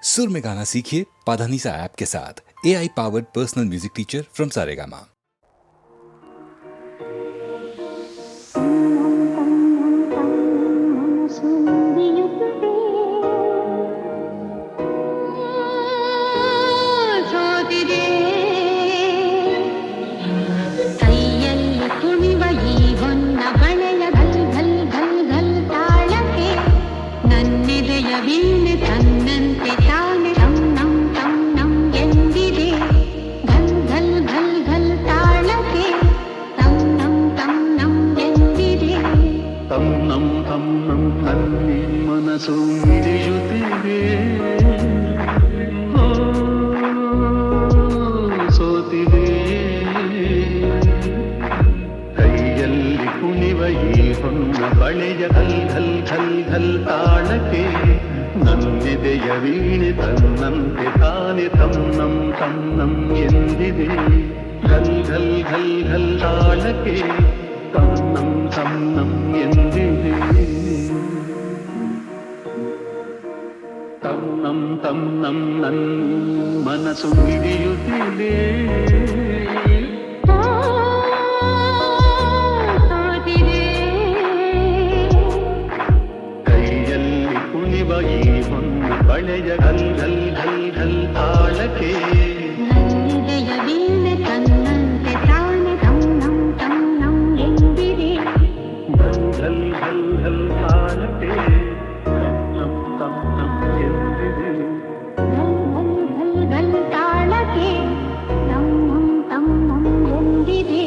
सुर में गाना सीखिए पाधानीसा ऐप के साथ। AI powered personal music teacher from Saregama. ಬಳೆಯ ಘಲ್ ಘಲ್ ಘಲ್ ಘಲ್ ತಾಳಕ್ಕೆ ನನ್ನಿದೆಯ ವೀಣೆ ತನ್ನಂತೆ ತಾನೆ ತನ್ನಂ ತನ್ನಂ ಎಂದಿದೆ. ಘಲ್ ಘಲ್ ಘಲ್ ಘಲ್ ತಾಳಕ್ಕೆ ತನ್ನಂ ತನ್ನಂ ಎಂದಿದೆ. ತನ್ನಂ ತನ್ನಂ ನನ್ ಮನಸ್ಸು ಹಿಡಿಯುತ್ತಿದೆ. ಬಳೆಯ ಘಲ್ ಘಲ್ ಘಲ್ ಘಲ್ ತಾಳಕ್ಕೆ ನನ್ನಿದೆಯ ವೀಣೆ ತನ್ನಂತೆ ತಾನೆ ತನ್ನಂ ತನ್ನಂ ಎಂದಿದೆ. ಘಲ್ ಘಲ್ ಘಲ್ ಘಲ್ ತಾಳಕ್ಕೆ ತನ್ನಂ ತನ್ನಂ ಎಂದಿದೆ. ಘಲ್ ಘಲ್ ಘಲ್ ತಾಳಕ್ಕೆ ತನ್ನಂ ತನ್ನಂ ಎಂದಿದೆ.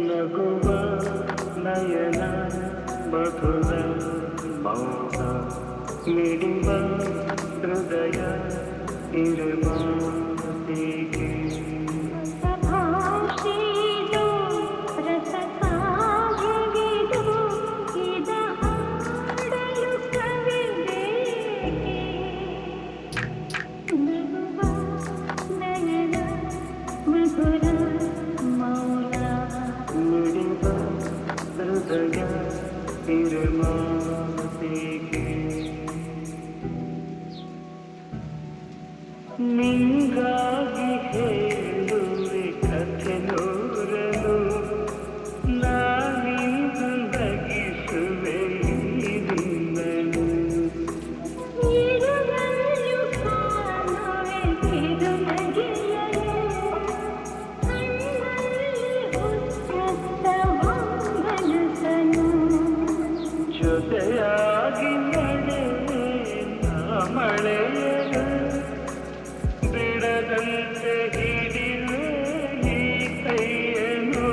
ನಗುವ ನಯನ ಮಧುರ ಮೌನ ಮಿಡಿವ ಹೃದಯ ಇರುವ ಹೀಗೆ ಭಾಷೆದು ರಸ ಕಾವ್ಯವಿದು ಇದ ಹಾಡಲು ಕವಿದೇಕೆ. ನಗುವ ನಯನ ಮಧುರ ಮೌನ ಮಿಡಿವ ಹೃದಯ ಇರುವ ಹೀಗೆ ನಿಂಗಾಗಿ ಹೇಳುವೆ ಕಥೆ ನೂರಲು ನಾನಿಂದು ನಗಿಸುವೆ ನಿನ್ನನು. ಇರುವಲ್ಲೂ ಕಾಣುವೆ ಕಿರುನಗೆಯನು ಕಣ್ಣಲ್ಲಿ ಉಚ್ಚತ್ತವ ಮನಸ್ಸನು. ಜೊತೆಯಾಗಿ ನಡೆವೆ ನಾ ಮಳೆಯನು ಬಿಡದಂತೆ ಹಿಡಿವೆ ಈ ಕೈಯನು.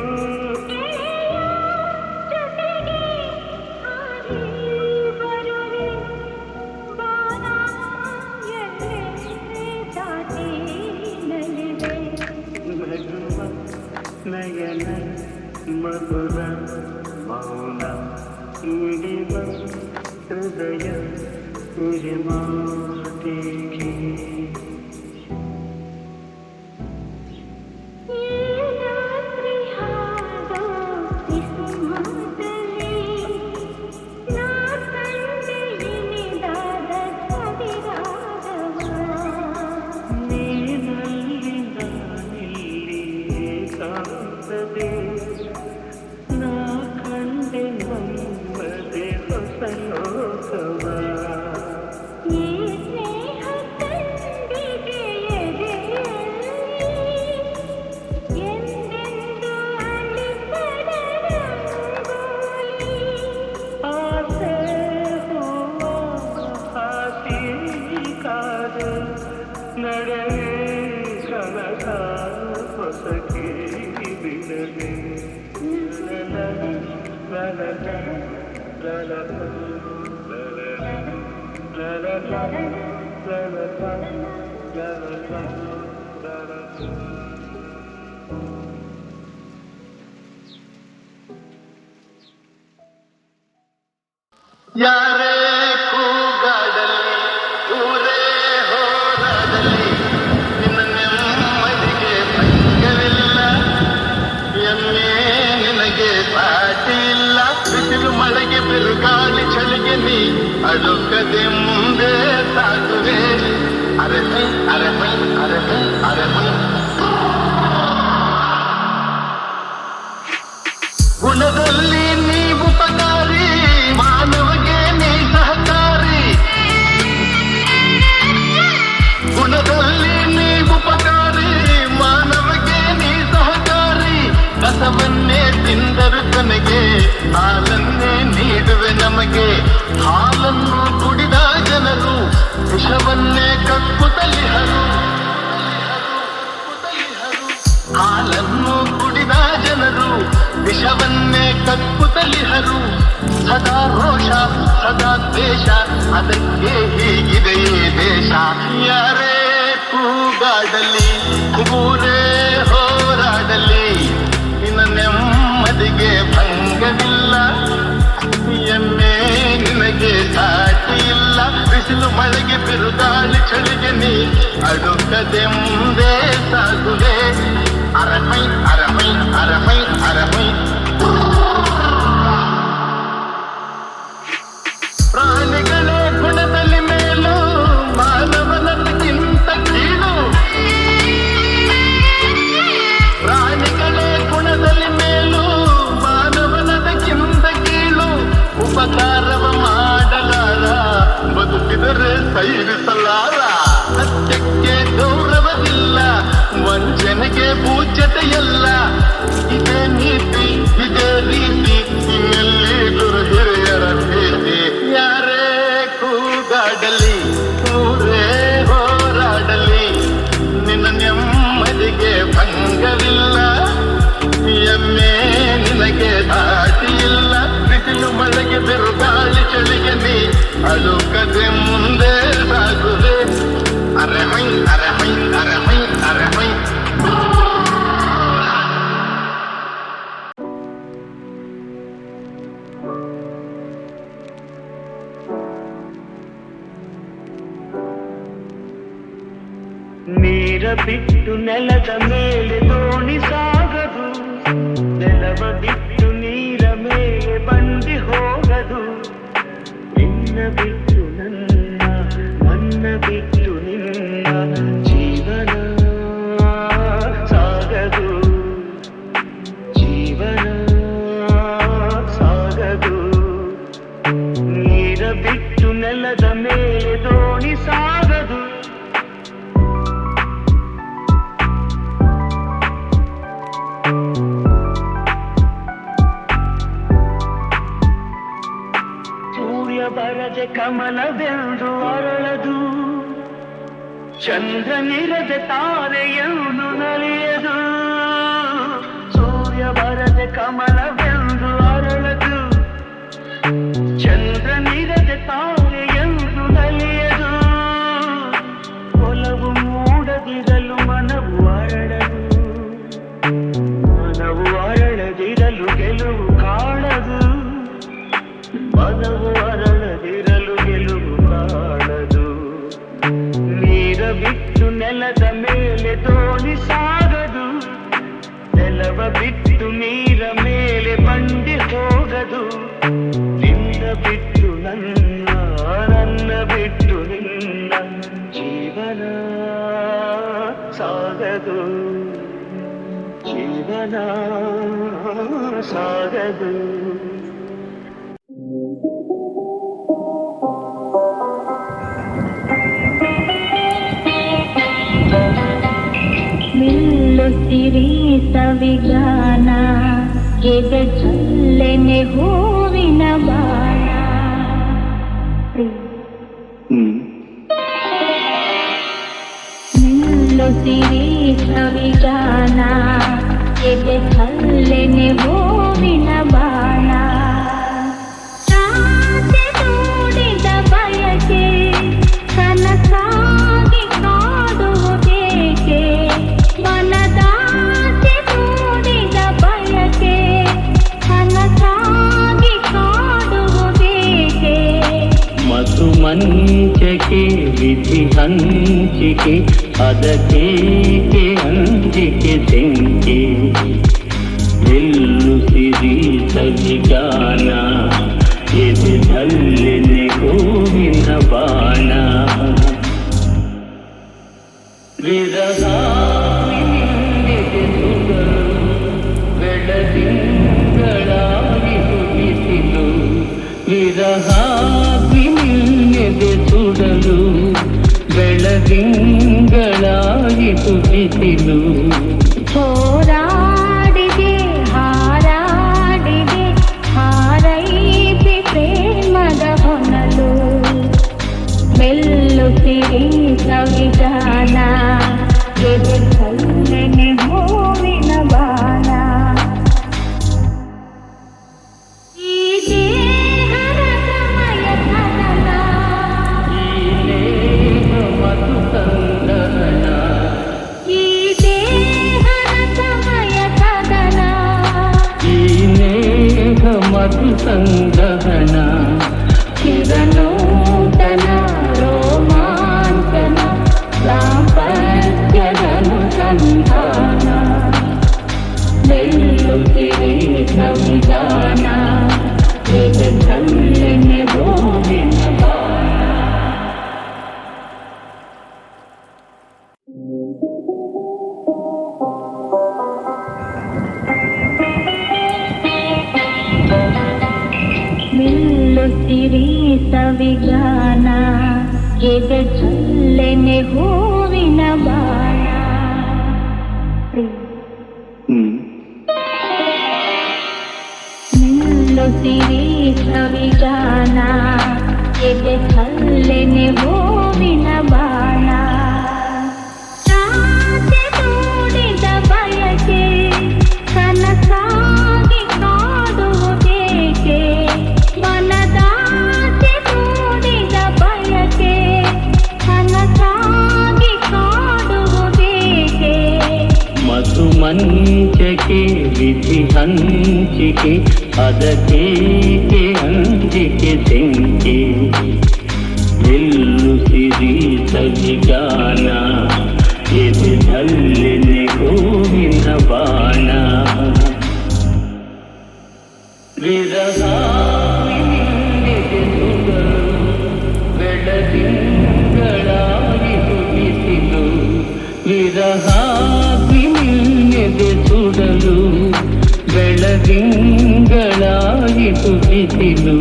ಜೊತೆಗೆ ಹಾರಿ ಬರುವೆ ಬಾನ ಎಲ್ಲೇ ದಾಟಿ ನಲಿವೆ. ನಗುವ ನಯನ ಮಧುರ ಮೌನ ಮಿಡಿವ ಹೃದಯ ಮಾತಿಗೆ ಈ ರಾತ್ರಿ ಹಾಡೋ ಕಿಸುಮಾತಲಿ ನಾ ಕಂಡೆ ಇನಿದಾದ ಸವಿರಾಗವ. ನೀನಲ್ಲಿ ನಾನಿಲ್ಲಿ ಏಕಾಂತದೆ ನಾ ಕಂಡೆ ನಮ್ಮದೆ ಹೊಸ ಲೋಕವ. ಈ ಸ್ನೇಹ ಕಂಡಿಗೆ ಎದೆಯಲ್ಲಿ ಎಂದೆಂದು ಅಲಿಸದ ರಂಗೋಲಿ. ಆಸೆ ಹೂವ ಹಾಸಿಕಾದ ನಡೆವೆ ಕನಕ ಹೊಸಕಿ ಬಿಡದೆ. ಲಲ ಲಲ ಲಲ ಲಲ ಲಲ ಯಾರೇ ಕೂಗಾಡಲಿ ಊರೇ ಹೋರಾಡಲಿ ನಿನ್ನ ನೆಮ್ಮದಿಗೆ ಭಂಗವಿಲ್ಲ ಎಮ್ಮೆ ನಿನಗೆ ಸಾಟಿ ಇಲ್ಲ ಬಿಸಿಲು ಮಳೆಗೆ ಬಿರುಗಾಳಿ ಚಳಿಗೆ ನೀ ಅಡುಕದೆ ಮುಂದೆ ಸಾಗುವೆ ಅರೆಮೈ ಅರೆಮೈ ಅರೆಮೈ ಅರೆಮೈ ಗುಣದಲ್ಲಿ ನೀ ಉಪಕಾರಿ ಮಾನವಗೆ ನೀ ಸಹಕಾರಿ ಗುಣದಲ್ಲಿ ನೀ ಉಪಕಾರಿ ಮಾನವಗೆ ನೀ ಸಹಕಾರಿ ಕಸವನ್ನೇ ತಿಂದರು ಕೊನೆಗೆ ಹಾಲನ್ನೇ ನೀಡುವೆ ನಮಗೆ ಹಾಲನ್ನು ಕುಡಿದ ಜನರು ವಿಷವನ್ನೇ ಕಕ್ಕುತ್ತಲಿಹರು ಹಾಲನ್ನು ಕುಡಿದ ಜನರು ವಿಷವನ್ನೇ ಕಕ್ಕುತ್ತಲಿಹರು ಸದಾ ರೋಷ ಸದಾ ದ್ವೇಷ ಅದಕ್ಕೆ ಹೀಗಿದೆಯೇ ದೇಶ ಯಾರೇ ಕೂಗಾಡಲಿ ಊರೇ ಹೋರಾಡಲಿ ನಿನ್ನ ನೆಮ್ಮದಿಗೆ ಭಂಗವಿಲ್ಲ ಎಮ್ಮೆ ನಿನಗೆ ಸಾಟಿ ಇಲ್ಲ ಬಿಸಿಲು ಮಳೆಗೆ ಬಿರುಗಾಳಿ ಚಳಿಗೆ ನೀ ಅಡುಕದೆ ಮುಂದೆ ಸಾಗುವೆ ಅರಮೈ ಅರಮೈ ಅರಮೈ ಅರಮೈ ಪ್ರಾಣಿಗಳೇ ಗುಣದಲ್ಲಿ ಮೇಲು ಮಾನವನದಕ್ಕಿಂತ ಕೀಳು ಪ್ರಾಣಿಗಳೇ ಗುಣದಲ್ಲಿ ಮೇಲು ಮಾನವನದಕ್ಕಿಂತ ಕೀಳು ಉಪಕಾರವ ಮಾಡಲಾರ ಬದುಕಿದರೆ ಸೈರಿಸಲಾರ ಸತ್ಯಕ್ಕೆ ಗೌರವವಿಲ್ಲ ವಂಚನೆಗೆ ಪೂಜ್ಯತೆಯಲ್ಲ ಇದೇ ನೀತಿ ಇದೇ ರೀತಿ ಇನ್ನೆಲ್ಲಿ ಗುರು ಹಿರಿಯರ ಭೇಟಿ ಯಾರೇ ಕೂಗಾಡಲಿ ಊರೇ ಹೋರಾಡಲಿ ನಿನ್ನ ನೆಮ್ಮದಿಗೆ ಭಂಗವಿಲ್ಲ ಎಮ್ಮೆ ನಿನಗೆ ದಾಟಿ ಇಲ್ಲ ಬಿಸಿಲು ಮಳೆಗೆ ಬಿರುಗಾಳಿ ಚಳಿಗೆ ನೀ ಅಳುಕದೆ ಮುಂದೆ ಸಾಗುವೆ ಅರೆಮೈ ಅರೆಮೈ ಅರೆಮೈ ಅರೆಮೈ ನೀರ ಬಿಟ್ಟು ನೆಲದ ಮೇಲೆ ದೋಣಿ ಸಾಗದು ನೆಲವ ಬಿಟ್ಟು ನೀರ ಮೇಲೆ ಬಂಡಿ ಹೋಗದು ನಿನ್ನ ಬಿಟ್ಟು ನನ್ನ ಬಿಟ್ಟು ನಿನ್ನ ಜೀವನ ಸಾಗದು ಜೀವನ ಸಾಗದು ನೀರ ಬಿಟ್ಟು ನೆಲದ ಮೇಲೆ ದೋಣಿ ಸಾಗದು ಬರದೆ ಕಮಲವೆಂದು ಅರಳದು ಚಂದ್ರನಿರದೆ ತಾರೆಯನ್ನು ನಲಿಯದು ಸೂರ್ಯ ಬರದೆ ಕಮಲವೆಂದು ಅರಳದು ಚಂದ್ರನಿರದೆ ತಾರೆಯನ್ನು ನಲಿಯದು ಒಲವು ಮೂಡದಿರಲು ಮನವು ಅರಳದು ಮನವು ಅರಳದಿರಲು ಗೆಲುವು ಕಾಣದು ಮನವು ಅರಳದಿರಲು ಗೆಲುವು ಕಾಣದು ನೀರ ಬಿಟ್ಟು ನೆಲದ ಮೇಲೆ ದೋಣಿ ಸಾಗದು ನೆಲವ ಬಿಟ್ಟು ನೀರ ಮೇಲೆ ಬಂಡಿ ಹೋಗದು ನಿನ್ನ ಬಿಟ್ಟು ನನ್ನ ಬಿಟ್ಟು ನಿನ್ನ ಜೀವನ ಸಾಗದು ಜೀವನ ಸಾಗದು ನಿಲ್ಲುತ್ತಿರಿ ಸವಿಗಾನ ಎದೆ ಚಲ್ಲೆನೆ ಹೂವಿನ ಬಾಣ ನಿಲ್ಲುತ್ತಿರಿ ಸವಿಗಾನ ಎದೆ ಚಲ್ಲೆನೆ ಹೂವಿನ ಬಾಣ ಆಸೆ ಮೂಡಿದ ಬಯಕೆ ಮಂಚಕೆ ವಿಧಿ ಹಂಚಿಕೆ ಅದಕ್ಕೇಕೆ ಅಂಜಿಕೆ ತೆಂಕೆ ಎಲ್ಲು ಸಿರಿ ಸವಿಗಾನ ಎದೆದಲ್ಲೆನೆ ಗೋವಿನ ಬಾಣ ವಿರಹ ಬೆಳದಿಂಗಳಾಗಿ ಬಿಸಿಲು ವಿರಹಾಗ್ನಿ ನಿನ್ನೆದೆ ಸುಡಲು ಬೆಳದಿಂಗಳಾಯಿತು ಬಿಸಿಲು ಹೋರಾಡಿದೆ ಹಾರಾಡಿದೆ ಹಾರೈಸಿ ಪ್ರೇಮದ ಹೊನಲು ಮೆಲ್ಲುತ್ತಿರಿ ಸವಿಗಾನ ಎದೆಗಲ್ಲೆನೆ ಹೂವಿನ ಬಾಣ ಈ ದೇಹದ ಸಮಯ ಸದನ ಈ ನೇಹ ಮಧು ಸಂದಹನ ಈ ದೇಹದ ಸಮಯ ಸದನ ಈ ನೇಹ ಮಧು ಸಂದಹನ ಚಿರನೂತನ ರೋಮಾಂಚನ ದಾಂಪತ್ಯದನು ಸಂಧಾನ ಮೆಲ್ಲುತ್ತಿರಿ ಸಂವಿಧಾನ ಎದೆಗಲ್ಲೆನೆ ಗೋವಿನ ಬಾಣ ನಿಲ್ಲುತ್ತಿರಿ ಸವಿಗಾನ ಎದೆಗಲ್ಲೆನೆ ಹೂವಿನ ಬಾಣ ನಿಲ್ಲುತ್ತಿರಿ ಸವಿಗಾನ ಎದೆಗಲ್ಲೆನೆ ಹೂವಿನ ಬಾಣ ರಾತ್ರಿ ಮೂಡಿದ ಬಯಕೆ ಕನಸಾಗಿ ಕಾಡುವುದೇಕೆ ಮನದಾಸೆ ಮೂಡಿದ ಬಯಕೆ ಕನಸಾಗಿ ಕಾಡುವುದೇಕೆ ಮಧು ಮಂಚಕೆ ವಿಧಿ ಹಂಚಿಕೆ ಅದಕ್ಕೇಕೆ ಅಂಜಿಕೆ ತೆಂಕೆ ಎಲ್ಲು ಸಿರಿ ಸವಿಗಾನ ಎದೆದಲ್ಲೆನೆ ಗೋವಿನ ಬಾಣ ವಿರಹಾಗ್ನಿ ನಿನ್ನೆದೆ ಸುಡಲು ಬೆಳದಿಂಗಳಾಯಿತು ಬಿಸಿಲು ವಿರಹಾಗ್ನಿ ನಿನ್ನೆದೆ ಸುಡಲು ಬೆಳದಿಂಗಳಾಯಿತು ಬಿಸಿಲು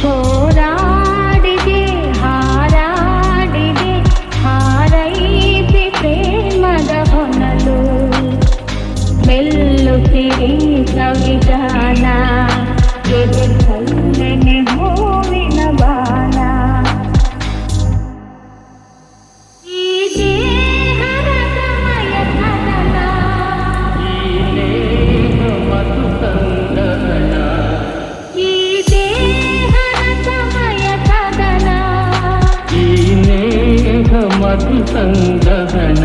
ಹೋರಾಡಿದೆ ಹಾರಾಡಿದೆ ಹಾರೈಸಿ ಪ್ರೇಮದ ಹೊನಲು ಮೆಲ್ಲುತ್ತಿರಿ ಸವಿಗಾನ ಎದೆಗಲ್ಲೆನೆ ಹೂವಿನ ಬಾಣ ಈ ದೇಹದ ಸಮಯ ಸದನ ಈ ನೇಹ ಮಧು ಸಂದಹನ ಈ ದೇಹದ ಸಮಯ ಸದನ ಈ ನೇಹ ಮಧು ಸಂದಹನ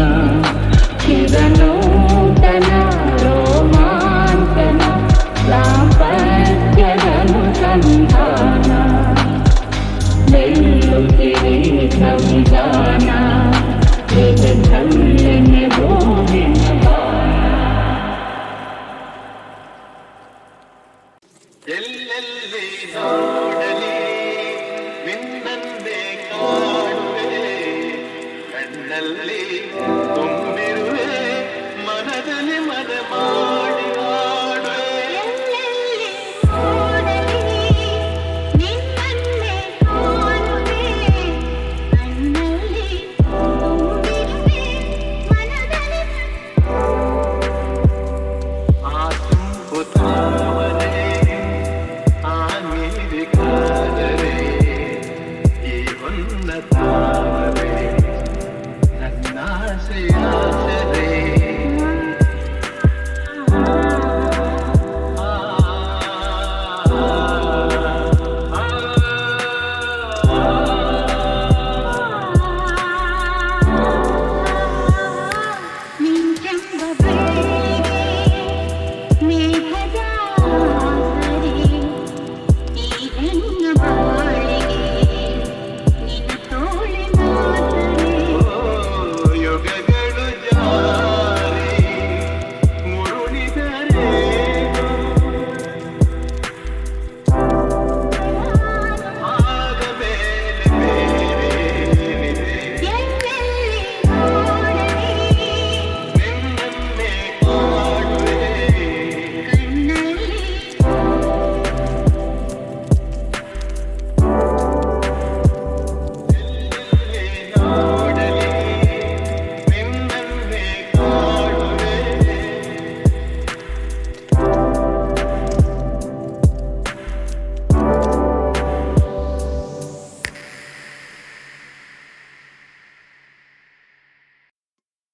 ಚಿರನೂತನ ರೋಮಾಂಚನ ದಾಂಪತ್ಯದನು ಸಂಧಾನ ಮೆಲ್ಲುತ್ತಿರಿ ಸಂವಿಧಾನ ಎದೆಗಲ್ಲೆನೆ ಗೋವಿನ ಬಾಣ ಎಲ್ಲೆಲ್ಲಿ ನೋಡಲಿ ನಿನ್ನನ್ನೇ ಕಾಣುವೆ ಕಣ್ಣಲ್ಲಿ ತುಂಬಿರುವೆ ಮನದಲ್ಲಿ ಮನ ಮಾಡಿ ಆಡುವೆ ಎಲ್ಲೆಲ್ಲಿ ನೋಡಲಿ ನಿನ್ನನ್ನೇ ಕಾಣುವೆ ಕಣ್ಣಲ್ಲಿ ತುಂಬಿರುವೆ ಮನದಲ್ಲಿ ಆ ತುಂಬು ತಾವರೆ ಆ ನೀರಿ ಕಾದರೆ ಈ ಹೊನ್ನ ತಾವರೆ ನನ್ನಾಸೆ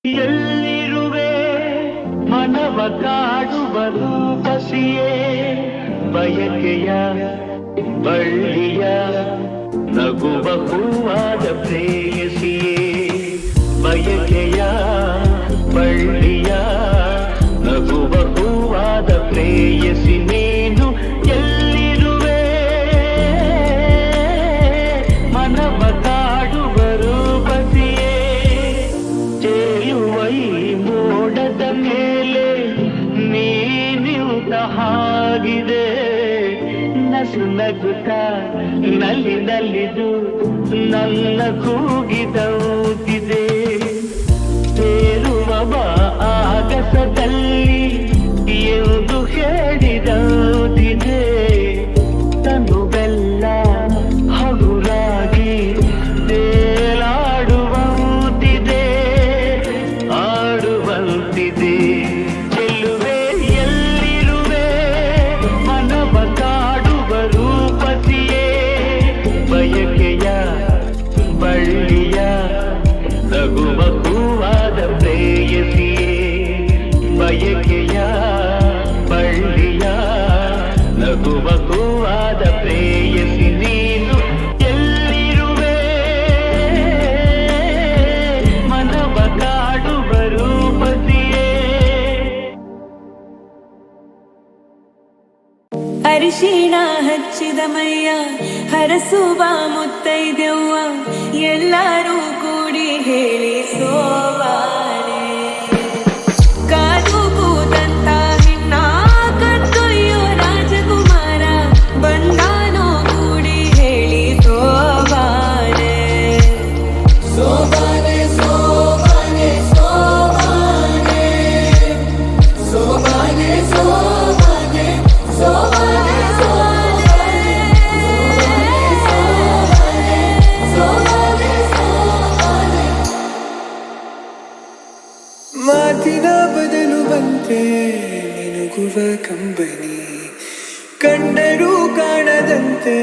ಎಲ್ಲಿರುವೆ ಮನವ ಕಾಡುವ ರೂಪಸಿಯೇ ಬಯಕೆಯ ಬಳ್ಳಿಯ ನಗುವ ಹೂವಾದ ಪ್ರೇಯಸಿಯೇ ಬಯಕೆಯ ಬಳ್ಳಿಯ ನಗುವ ಹೂವಾದ ಪ್ರೇಯಸಿ ನೀನು ಎಲ್ಲಿರುವೆ ಮನವ ಕಾಡುವ ರೂಪಸಿಯೇ ತೇಲುವ ಈ ಮೋಡದ ಮೇಲೆ ನೀನಿಯುತ ಹಾಗಿದೆ ನಸು ನಗುತ್ತ ನಲ್ಲಿ ನಲಿದು ನನ್ನ ಕೂಗಿದೌತಿದೆ ತೇಲುವ ಬಾ ಆಗಸದಲ್ಲಿ ಎಂದು ಹೇಳಿದೌತಿದೆ ತನುವೆಲ್ಲ ಹಗುರಾಗಿ ತೇಲಾಡುವಂತಿದೆ ಆಡುವಂತಿದೆ ಚೆಲ್ಲುವೆ ಎಲ್ಲಿರುವೆ ಮನವ ಕಾಡುವ ರೂಪಸಿಯೇ ಬಯಕೆಯ ಬಳ್ಳಿಯ ನಗುವ ಹೂವಾದ ಪ್ರೇಯಸಿಯೇ ಬಯಕೆಯ ಬಳ್ಳಿಯ ನಗುವ ಹೂವಾದ ಪ್ರೇಯಸಿ ನೀನು ಎಲ್ಲಿರುವೆ ಮನವ ಕಾಡುವ ರೂಪಸಿಯೇ ಅರಿಶಿಣ ಹಚ್ಚಿದ ಮೈಯ ಹರಸುವ ಮುತ್ತೈದೆವ್ವ ಎಲ್ಲರೂ ಕೂಡಿ ಹೇಳಿ ಸೋವಾನೆ ಕಾದು ಕೂದಂತ ಹೆಣ್ಣ ಕತ್ತೊಯ್ಯೋ ರಾಜಕುಮಾರ ಬಂದಾನೋ ಕೂಡಿ ಹೇಳಿ ಸೋವಾನೆ ಸೋವಾನೆ ಸೋವಾನೆ ಸೋವಾನೆ ಸೋವಾನೆ ಸೋವಾನೆ ಸೋವಾನೆ ಮಾತಿನ ಬದಲು ಬಂತೆ ಮಿನುಗುವ ಕಂಬನಿ ಕಂಡರೂ ಕಾಣದಂತೆ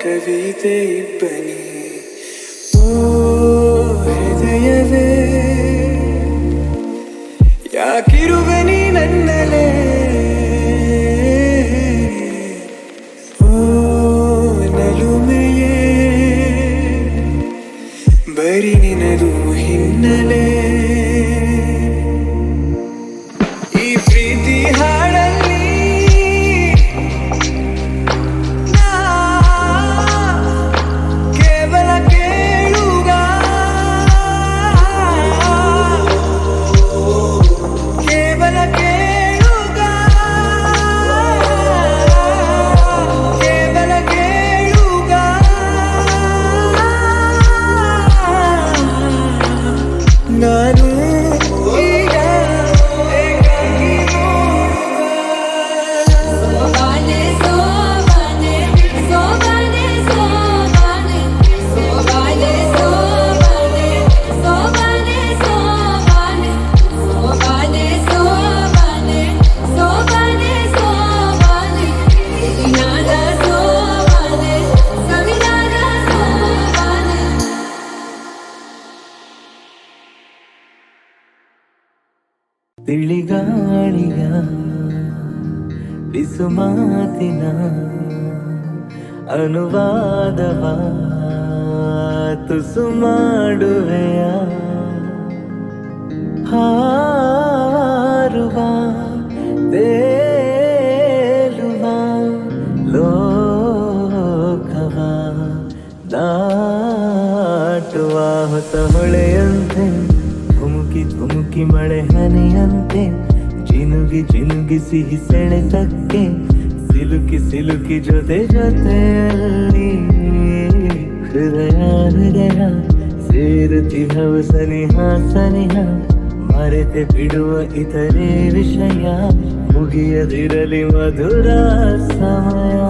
ಕವಿತೆ ಇಬ್ಬನಿ ಓ ಹೃದಯವೇ ಯಾಕಿರುವೆ ನೀ ನನ್ನಲೇ ಓ ನಲುಮೆಯೇ ಬರಿ ನಿನದು ಹಿನ್ನೆಲೆ ಈ ಪ್ರೀತಿ ಹಾಡಲ್ಲಿ ನಾ ಕೇವಲ ಕೇಳುಗ ಕೇವಲ ಕೇಳುಗ ಕೇವಲ ಕೇಳುಗ ನಾನು ಈಗ ಏಕಾಂಗಿ ನೋಡುವ ಸೋವಾನೆ ಸೋವಾನೆ ಸೋವಾನೆ ಸೋವಾನೆ ಸೋವಾನೆ ಸೋವಾನೆ ಸೋವಾನೆ ಸೋವಾನೆ ಸೋವಾನೆ ಸೋವಾನೆ ಸೋವಾನೆ ಸೋವಾನೆ ವಿನಾದ ಸೋವಾನೆ ಸವಿನಾದ ಸೋವಾನೆ ತಿಳಿಗಾಳಿಯ ಬಿಸು ಮಾತಿನ ಅನುವಾದವ ತುಸು ಮಾಡುವೆಯ ಹಾರುವ ತೇಲುವ ಲೋಕವ ದಾಟುವ ಹೊಸ ಹೊಳೆಯಂತೆ ಧುಮುಕಿ ಧುಮುಕಿ ಮಳೆ ಹನಿಯಂತೆ ಜಿನುಗಿ ಜಿನುಗಿ ಸಿಹಿ ಸೆಳೆತಕ್ಕೆ ಸಿಲುಕಿ ಸಿಲುಕಿ ಜೊತೆ ಜೊತೆಯಲ್ಲಿ ಹೃದಯ ಹೃದಯ ಸೇರುತ್ತಿಹವು ಸನಿಹ ಸನಿಹ ಮರೆತೆ ಬಿಡುವ ಇತರೆ ವಿಷಯ ಮುಗಿಯದಿರಲಿ ಮಧುರ ಸಮಯ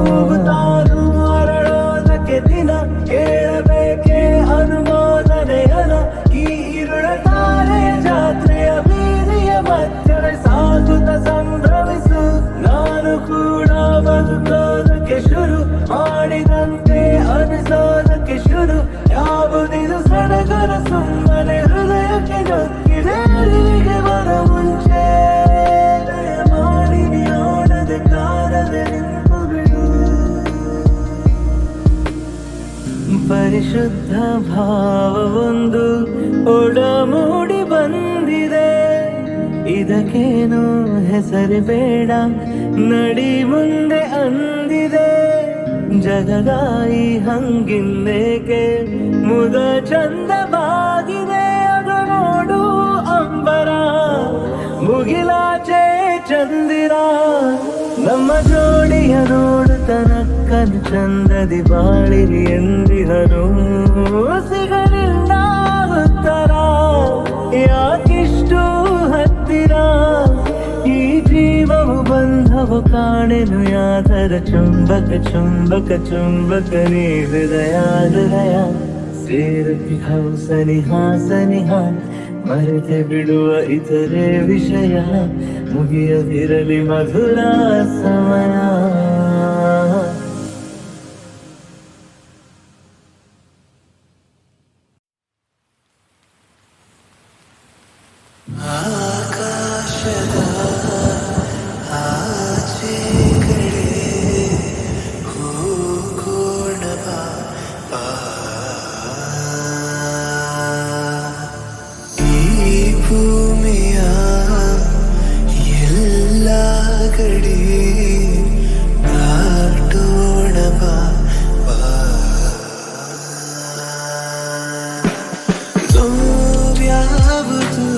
ಹೋಗುತ್ತಾನು ಅರಳೋದಕ್ಕೆ ದಿನ ಕೇಳಬೇಕೆ ಅನುಮೋದನೆಯನ ಈ ಇರುಳ ತಾರೆಯ ಜಾತ್ರೆಯ ಬೀದಿಯ ಮಧ್ಯೆ ಸಾಗುತ್ತ ಸಂಭ್ರಮಿಸು ನಾನು ಕೂಡ ಬದುಕೋದಕ್ಕೆ ಶುರು ಮಾಡಿದಂತೆ ಅನಿಸೋದಕ್ಕೆ ಶುರು ಯಾವುದಿದು ಸಡಗರ ಸುಮ್ಮನೆ ಹೃದಯಕ್ಕೆ ಜೊತೆ ಪರಿಶುದ್ಧ ಭಾವವೊಂದು ಒಡಮೂಡಿ ಬಂದಿದೆ. ಇದಕ್ಕೇನು ಹೆಸರು ಬೇಡ, ನಡಿ ಮುಂದೆ ಅಂದಿದೆ. ಜಗದಾಯಿ ಹಂಗಿಂದೇಕೆ ಮುದ ಚಂದವಾಗಿದೆ. ಅದು ನೋಡು ಅಂಬರ, ಮುಗಿಲಾಚೆ ಚಂದಿರ. ನಮ್ಮ ಜೋಡಿಯ ನೋಡು ತನಕ್ಕನು ಚಂದದಿ ಬಾಳಿರಿ ಎಂದಿಹನು. ಸಿಗಲಿಲ್ಲ ಉತ್ತರ, ಯಾಕಿಷ್ಟು ಹತ್ತಿರ. ಈ ಜೀವವು ಬಂಧವು ಕಾಣೆನು ಯಾದರ. ಚುಂಬಕ ಚುಂಬಕ ಚುಂಬಕ ನೀ ಹೃದಯ ಹೃದಯ. ಸೇರತಿ ಹೌಸನಿಹ ಸನಿಹ, ಮರೆತೆ ಬಿಡುವ ಇತರೆ ವಿಷಯ. ಮುಗಿಯದಿರಲಿ ಮಧುರ ಸಮಯ. ಆಕಾಶದ ಆಚೆ ಕಡೆ ಹೋಗೋಣ ಬಾ, ಬಾ. ಈ ಭೂಮಿಯ ಎಲ್ಲ ಕಡೆ ದಾಟೋಣ ಬಾ, ಬಾ. ನೋವ್ಯಾವುದು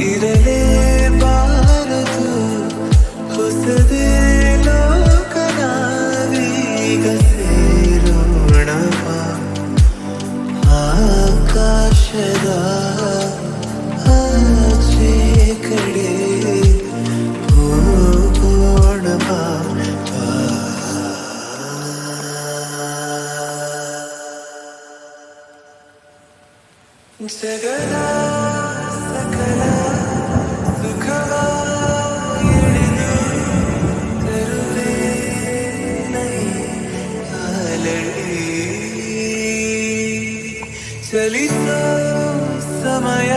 ಇರಲೇಬಾರದು, ಹೊಸದೇ ಲೋಕ ನಾವೀಗ ಸೇರೋಣ ಬಾ. ಆಕಾಶದ ಆಚೆ ಕಡೆ ಹೋಗೋಣ ಬಾ, ಬಾ. ಜಗದ ಸಕಲ ಸುಖವ ಎಳೆದು ತರುವೆ ನೈ ಅಲಳಿ. ಚಲಿಸೋ ಸಮಯ